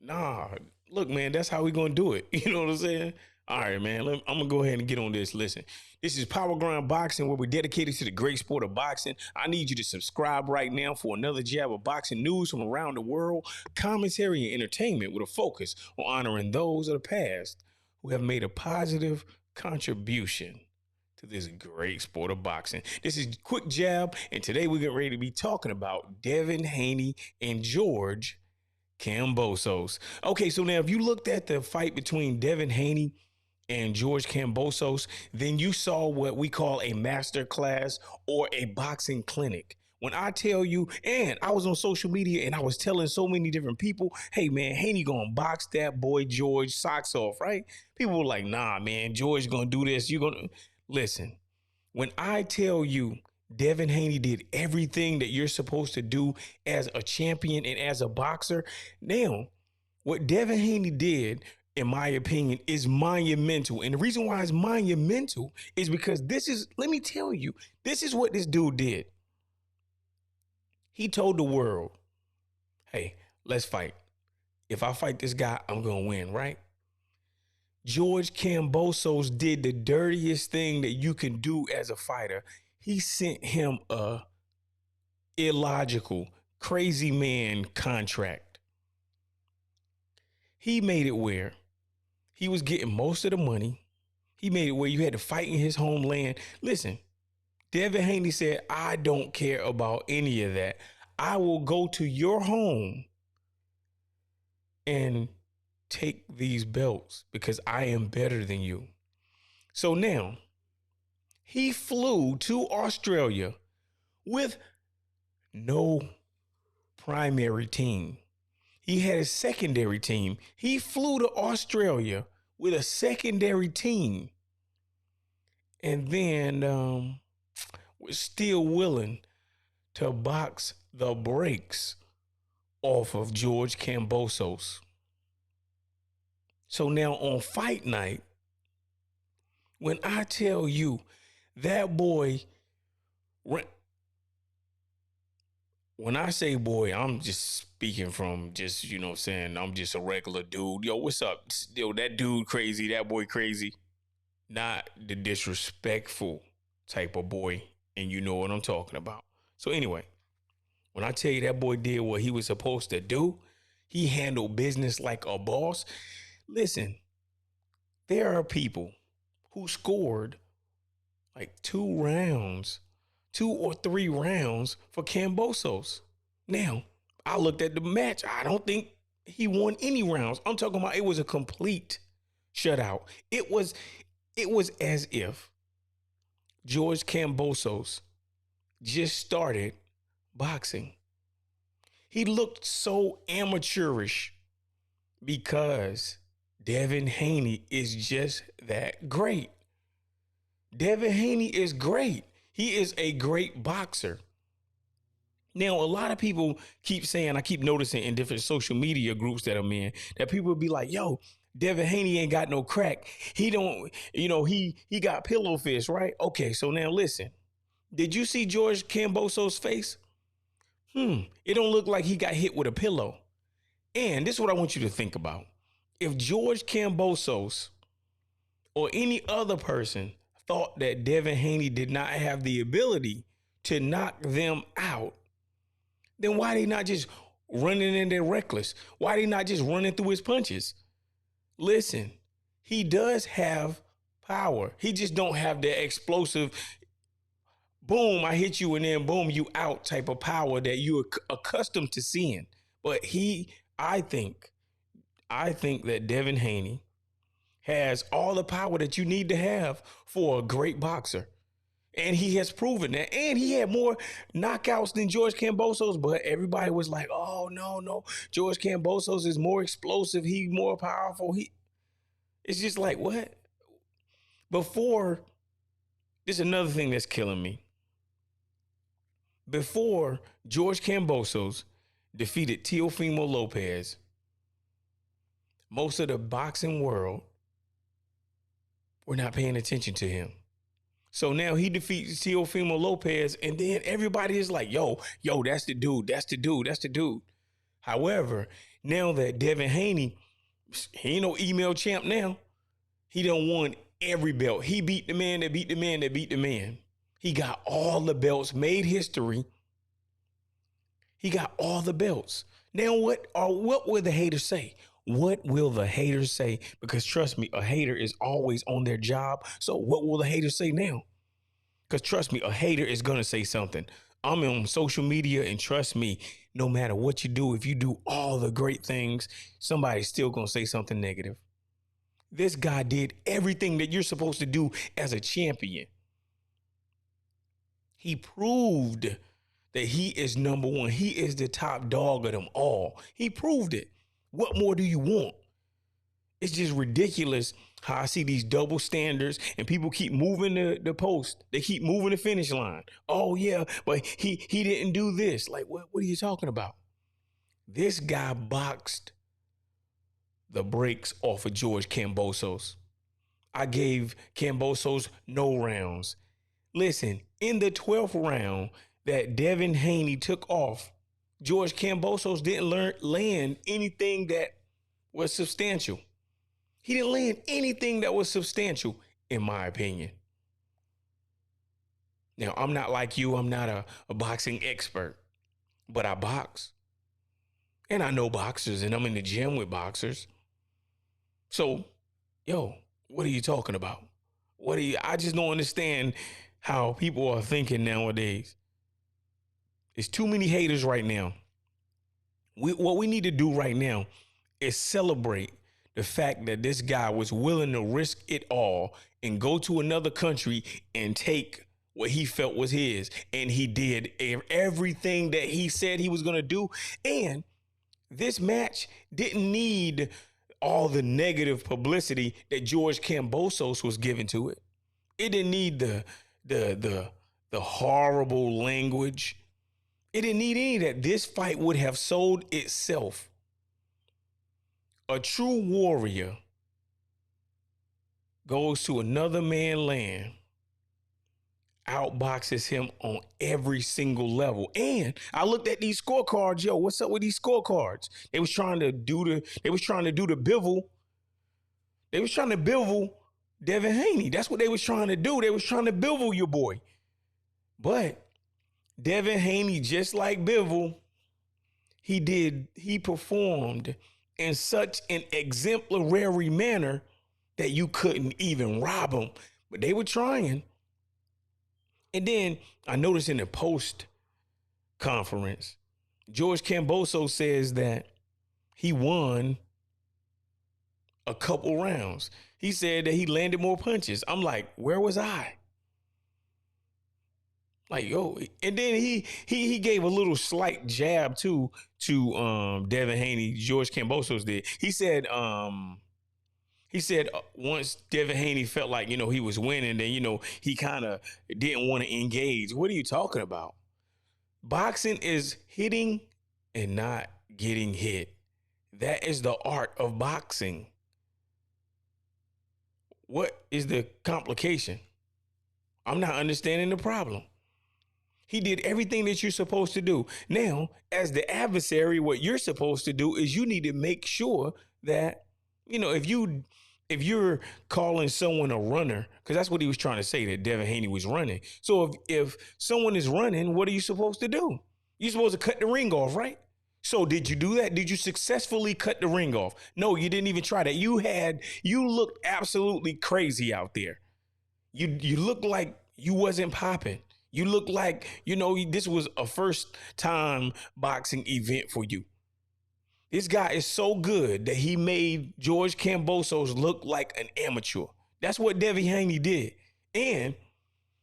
Nah, look, man, that's how we gonna do it. You know what I'm saying? All right, man. I'm gonna go ahead and get on this. Listen, this is Power Grind Boxing, where we're dedicated to the great sport of boxing. I need you to subscribe right now for another jab of boxing news from around the world, commentary and entertainment with a focus on honoring those of the past who have made a positive contribution to this great sport of boxing. This is Quick Jab, and today we're getting ready to be talking about Devin Haney and George Kambosos. Okay, so now if you looked at the fight between Devin Haney and George Kambosos, then you saw what we call a master class or a boxing clinic. When I tell you, and I was on social media and I was telling so many different people, hey man, Haney gonna box that boy George socks off, right? People were like, nah, man, George gonna do this. You gonna listen. When I tell you Devin Haney did everything that you're supposed to do as a champion and as a boxer. Now, what Devin Haney did, in my opinion, is monumental. And the reason why it's monumental is because let me tell you, this is what this dude did. He told the world, hey, let's fight. If I fight this guy, I'm going to win, right? George Kambosos did the dirtiest thing that you can do as a fighter. He sent him a illogical, crazy man contract. He made it where he was getting most of the money. He made it where you had to fight in his homeland. Listen, Devin Haney said, I don't care about any of that. I will go to your home and take these belts because I am better than you. So now, he flew to Australia with no primary team. He had a secondary team. He flew to Australia with a secondary team. And then was still willing to box the brakes off of George Kambosos. So now on fight night, when I tell you that boy, when I say boy, I'm just speaking from just, saying I'm just a regular dude. Yo, what's up? Yo, that dude crazy, that boy crazy. Not the disrespectful type of boy. And you know what I'm talking about. So anyway, when I tell you that boy did what he was supposed to do, he handled business like a boss. Listen, there are people who scored like 2 or 3 rounds for Kambosos. Now, I looked at the match. I don't think he won any rounds. I'm talking about it was a complete shutout. It was as if George Kambosos just started boxing. He looked so amateurish because Devin Haney is just that great. Devin Haney is great. He is a great boxer. Now, a lot of people keep saying, I keep noticing in different social media groups that I'm in, that people will be like, yo, Devin Haney ain't got no crack. He don't, he got pillow fish, right? Okay, so now listen. Did you see George Kambosos' face? It don't look like he got hit with a pillow. And this is what I want you to think about. If George Kambosos or any other person thought that Devin Haney did not have the ability to knock them out, then why they not just running in there reckless? Why they not just running through his punches? Listen, he does have power. He just don't have the explosive, boom, I hit you and then boom, you out type of power that you're accustomed to seeing. But I think that Devin Haney has all the power that you need to have for a great boxer. And he has proven that. And he had more knockouts than George Kambosos, but everybody was like, oh, no. George Kambosos is more explosive. He's more powerful. It's just like, what? There's another thing that's killing me. Before George Kambosos defeated Teofimo Lopez, most of the boxing world were not paying attention to him. So now he defeats Teofimo Lopez, and then everybody is like, yo, that's the dude. However, Now that Devin Haney, he ain't no email champ now. He done won every belt. He beat the man that beat the man that beat the man. He got all the belts, made history. He got all the belts. Now what will the haters say? What will the haters say? Because trust me, a hater is always on their job. So what will the haters say now? Because trust me, a hater is going to say something. I'm on social media, and trust me, no matter what you do, if you do all the great things, somebody's still going to say something negative. This guy did everything that you're supposed to do as a champion. He proved that he is number one. He is the top dog of them all. He proved it. What more do you want? It's just ridiculous how I see these double standards and people keep moving the post. They keep moving the finish line. Oh, yeah, but he didn't do this. Like, what are you talking about? This guy boxed the brakes off of George Kambosos. I gave Kambosos no rounds. Listen, in the 12th round that Devin Haney took off, George Kambosos didn't land anything that was substantial. He didn't land anything that was substantial, in my opinion. Now, I'm not like you. I'm not a boxing expert, but I box. And I know boxers, and I'm in the gym with boxers. So, yo, what are you talking about? I just don't understand how people are thinking nowadays. There's too many haters right now. What we need to do right now is celebrate the fact that this guy was willing to risk it all and go to another country and take what he felt was his. And he did everything that he said he was going to do. And this match didn't need all the negative publicity that George Kambosos was giving to it. It didn't need the horrible language. It didn't need any of that. This fight would have sold itself. A true warrior goes to another man's land, outboxes him on every single level. And I looked at these scorecards. Yo, what's up with these scorecards? They was trying to do the bivel. They was trying to bivel Devin Haney. That's what they was trying to do. They was trying to bivel your boy. But Devin Haney, just like Bivol, he performed in such an exemplary manner that you couldn't even rob him. But they were trying. And then I noticed in the post conference, George Kambosos says that he won a couple rounds. He said that he landed more punches. I'm like, where was I? Like, yo, and then he gave a little slight jab to Devin Haney. George Kambosos did. He said once Devin Haney felt like, he was winning, then, he kind of didn't want to engage. What are you talking about? Boxing is hitting and not getting hit. That is the art of boxing. What is the complication? I'm not understanding the problem. He did everything that you're supposed to do. Now, as the adversary, what you're supposed to do is you need to make sure that, if you're calling someone a runner, because that's what he was trying to say, that Devin Haney was running. So if someone is running, what are you supposed to do? You're supposed to cut the ring off, right? So did you do that? Did you successfully cut the ring off? No, you didn't even try that. You looked absolutely crazy out there. You looked like you wasn't popping. You look like, this was a first time boxing event for you. This guy is so good that he made George Kambosos look like an amateur. That's what Devin Haney did. And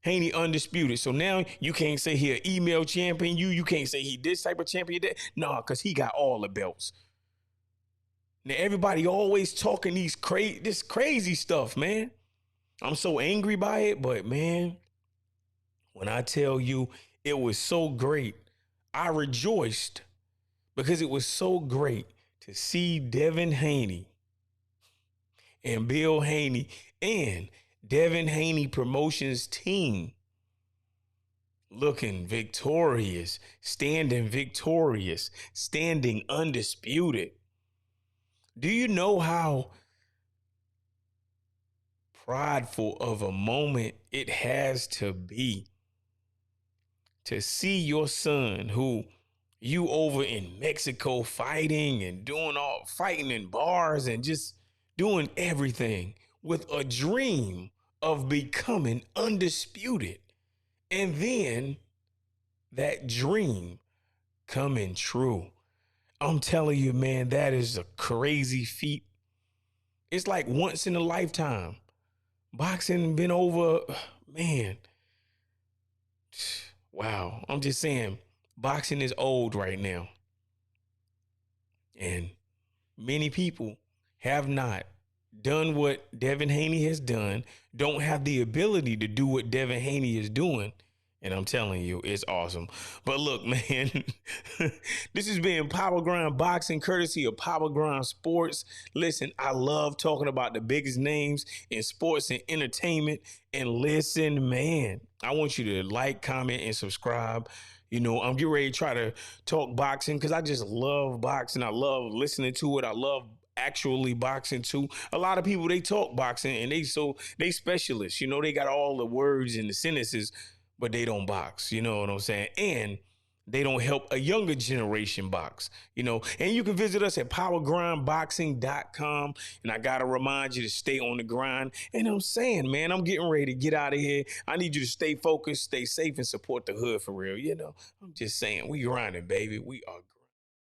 Haney undisputed. So now you can't say he an email champion. You can't say he this type of champion. No, because he got all the belts. Now everybody always talking this crazy stuff, man. I'm so angry by it, but man, when I tell you it was so great, I rejoiced because it was so great to see Devin Haney and Bill Haney and Devin Haney Promotions team looking victorious, standing undisputed. Do you know how prideful of a moment it has to be to see your son, who you over in Mexico fighting and doing all fighting in bars and just doing everything with a dream of becoming undisputed, and then that dream coming true? I'm telling you, man, that is a crazy feat. It's like once in a lifetime. Boxing been over, man. Wow. I'm just saying, boxing is old right now. And many people have not done what Devin Haney has done, don't have the ability to do what Devin Haney is doing. And I'm telling you, it's awesome. But look, man, this has been Power Grind Boxing, courtesy of Power Grind Sports. Listen, I love talking about the biggest names in sports and entertainment. And listen, man, I want you to like, comment, and subscribe. You know, I'm getting ready to try to talk boxing because I just love boxing. I love listening to it. I love actually boxing too. A lot of people, they talk boxing and they specialists. You know, they got all the words and the sentences, but they don't box. You know what I'm saying? And they don't help a younger generation box, you know. And you can visit us at powergrindboxing.com. And I got to remind you to stay on the grind. And I'm saying, man, I'm getting ready to get out of here. I need you to stay focused, stay safe, and support the hood for real. You know, I'm just saying, we grinding, baby. We are grinding.